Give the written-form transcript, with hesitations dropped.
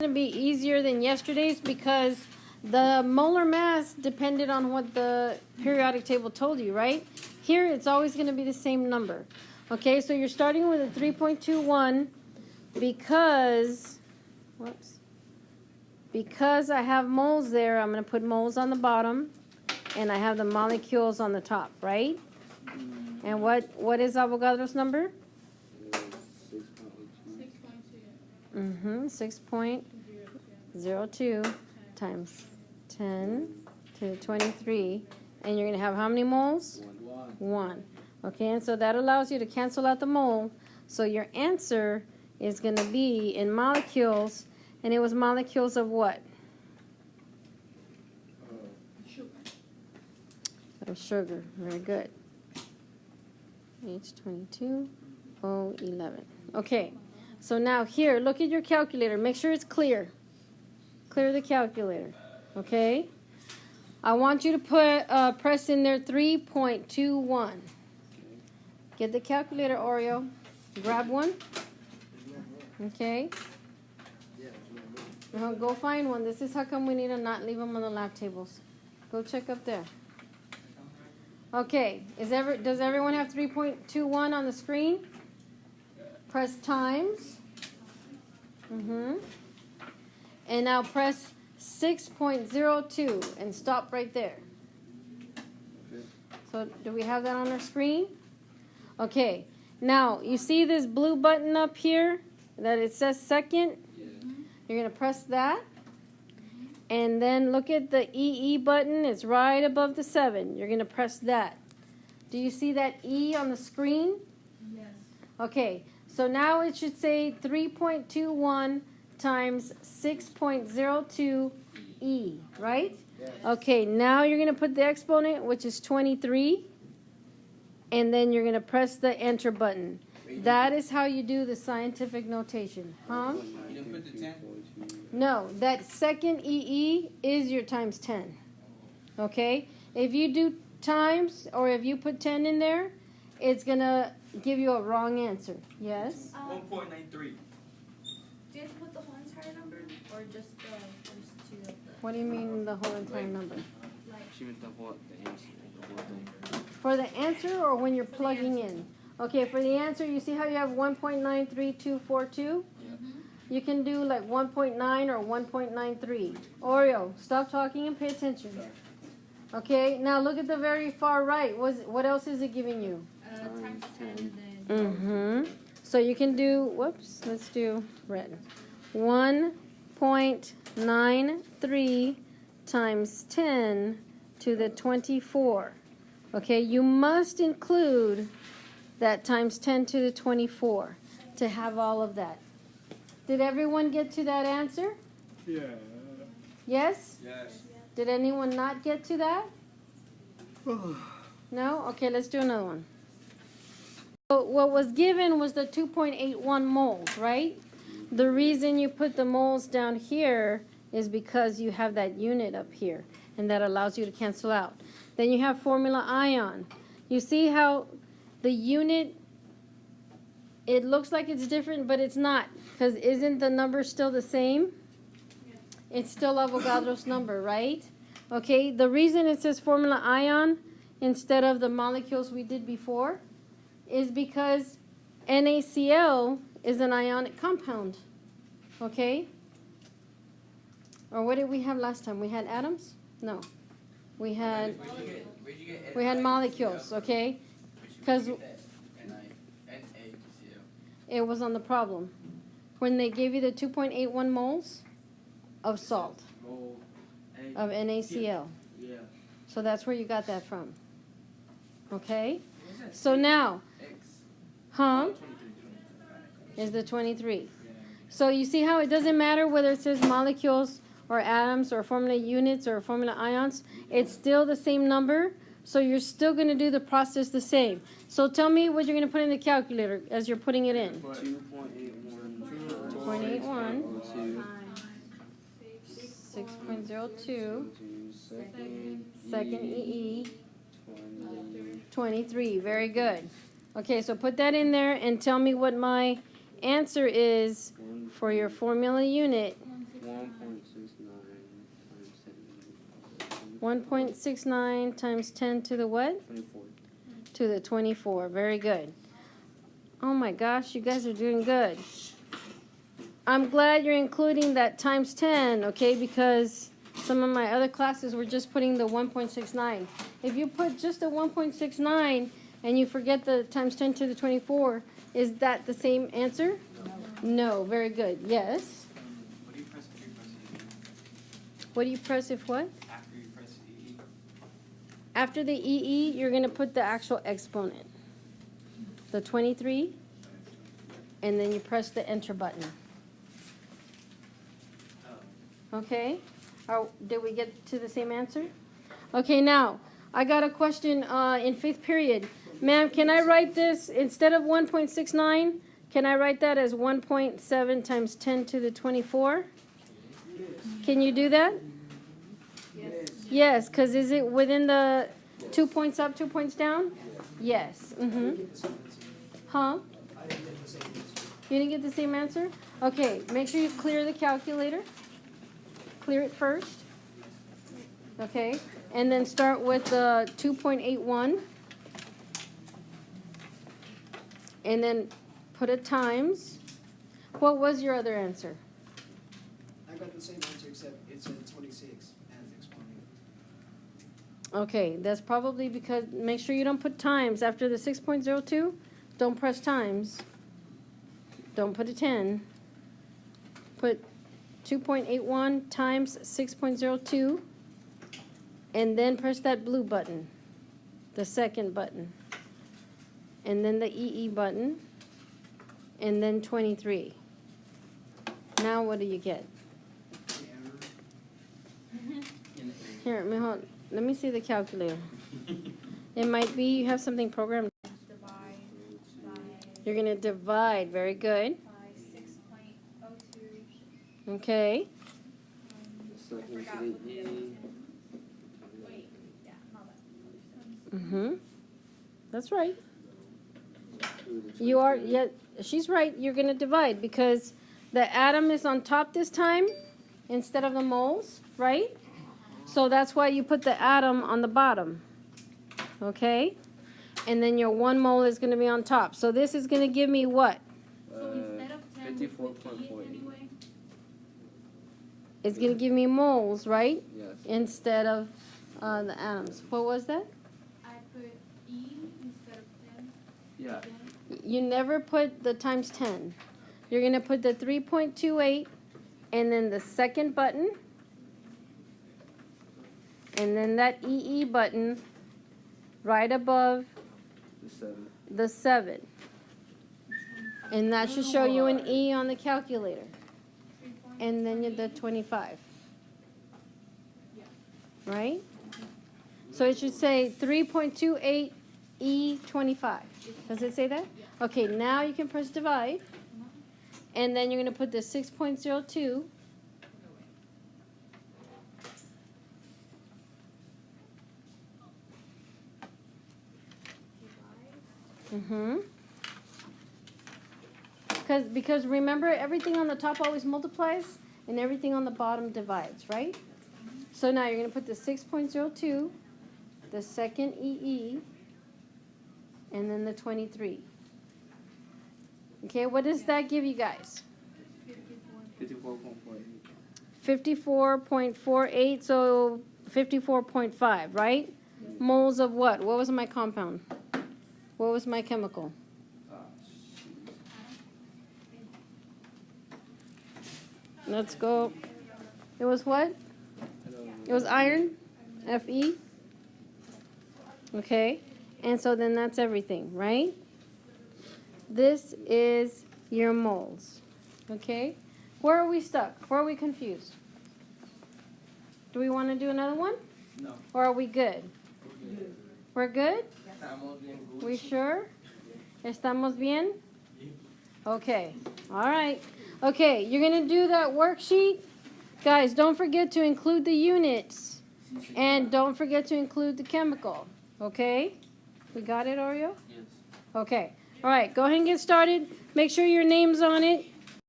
going to be easier than yesterday's because the molar mass depended on what the periodic table told you, right? Here, it's always going to be the same number. Okay, so you're starting with a 3.21 because, because I have moles there, I'm going to put moles on the bottom, and I have the molecules on the top, right? And what is Avogadro's number? 6.02 times 10 to the 23. And you're going to have how many moles? 1. Okay, and so that allows you to cancel out the mole. So your answer is going to be in molecules, and it was molecules of what? Sugar. Of sugar. Very good. H22O11. Okay, so now here, look at your calculator. Make sure it's clear. Clear the calculator. Okay? I want you to put press in there 3.21. Get the calculator, Oreo. Grab one. Okay. Go find one. This is how come we need to not leave them on the lab tables. Go check up there. Okay. Does everyone have 3.21 on the screen? Press times. And now press 6.02 and stop right there. So do we have that on our screen? Okay. Now, you see this blue button up here that it says second? You're going to press that. And then look at the EE button. It's right above the 7. You're going to press that. Do you see that E on the screen? Yes. Okay. So now it should say 3.21 times 6.02 E, right? Yes. Okay, now you're going to put the exponent, which is 23, and then you're going to press the enter button. That is how you do the scientific notation. Huh? You don't put the 10? No, that second EE is your times 10. Okay? If you do times, or if you put 10 in there, it's going to give you a wrong answer. Yes? 1.93. Do you have to put the whole entire number, or just the first two of the? What do you mean the whole entire number? Like, She meant the whole thing. For the answer or when you're plugging in? Okay, for the answer, you see how you have 1.93242? You can do like 1.9 or 1.93. Oreo, stop talking and pay attention. Okay, now look at the very far right. What else is it giving you? times 10 and then. So you can do, let's do red. 1.93 times 10 to the 24. Okay, you must include that times 10 to the 24 to have all of that. Did everyone get to that answer? Yeah. Yes? Yes. Did anyone not get to that? No? Okay, let's do another one. So what was given was the 2.81 moles, right? The reason you put the moles down here is because you have that unit up here, and that allows you to cancel out. Then you have formula ion. You see how the unit, it looks like it's different, but it's not, because isn't the number still the same? It's still Avogadro's number, right? Okay, the reason it says formula ion instead of the molecules we did before is because NaCl is an ionic compound. Okay? Or what did we have last time? We had atoms? No. We had molecules, okay? Because it was on the problem. When they gave you the 2.81 moles of salt, of NaCl. Yeah. So that's where you got that from. Okay? So now, is the 23. So you see how it doesn't matter whether it says molecules or atoms or formula units or formula ions. It's still the same number. So you're still going to do the process the same. So tell me what you're going to put in the calculator as you're putting it in. 2.81. 6.02. Second EE. 23. Very good. Okay, so put that in there and tell me what my answer is for your formula unit 1.69 times 10 1.69 times 10 to the what? 24. To the 24. Very good. Oh my gosh, you guys are doing good. I'm glad you're including that times 10, okay, because some of my other classes were just putting the 1.69. If you put just the 1.69 and you forget the times 10 to the 24, is that the same answer? No. Very good. Yes. What do you press if you press EE? What do you press if what? After you press EE? After the EE, you're going to put the actual exponent. The 23, and then you press the enter button. Okay? Did we get to the same answer? Okay, now, I got a question in 5th period. Ma'am, can I write this, instead of 1.69, can I write that as 1.7 times 10 to the 24? Can you do that? Yes. Yes, because is it within the 2 points up, 2 points down? Yes. Huh? You didn't get the same answer? Okay, make sure you clear the calculator. Clear it first. Okay, and then start with the 2.81. And then put a times. What was your other answer? I got the same answer except it said 26 as exponent. Okay, that's probably because, make sure you don't put times. After the 6.02, don't press times. Don't put a 10. Put 2.81 times 6.02, and then press that blue button, the second button, and then the EE button, and then 23. Now what do you get? Here, mijo, let me see the calculator. It might be you have something programmed. Divide by You're going to divide. Very good. 6.02. Okay. So I forgot into what the the E. other two. Wait, yeah, not that. Mm-hmm. That's right. to the You are, 22. yeah, she's right. You're going to divide because the atom is on top this time instead of the moles, right? So that's why you put the atom on the bottom. Okay? And then your 1 mole is going to be on top. So this is going to give me what? So instead of 10, we put E 54.48. anyway? It's going to give me moles, right? Yes. Instead of the atoms. What was that? I put E instead of 10. Yeah. Again. You never put the times 10. You're going to put the 3.28 and then the second button. And then that EE button right above The 7. the 7. And that should show you an E on the calculator. And then the 25. Right? So it should say 3.28 E25. Does it say that? Okay, now you can press divide. And then you're going to put the 6.02. Mm-hmm. Because remember, everything on the top always multiplies and everything on the bottom divides, right? So now you're going to put the 6.02, the second EE, and then the 23. Okay, what does that give you guys? 54.48. 54.48, so 54.5, right? Moles of what? What was my compound? What was my chemical? Let's go. It was what? It was iron, Fe. Okay, and so then that's everything, right? This is your moles. Okay, where are we stuck? Where are we confused? Do we want to do another one? No. Or are we good? We're good? Estamos bien good. We sure? ¿Estamos bien? Okay, all right. Okay, you're going to do that worksheet. Guys, don't forget to include the units. And don't forget to include the chemical. Okay? We got it, Oreo? Yes. Okay. All right, go ahead and get started. Make sure your name's on it.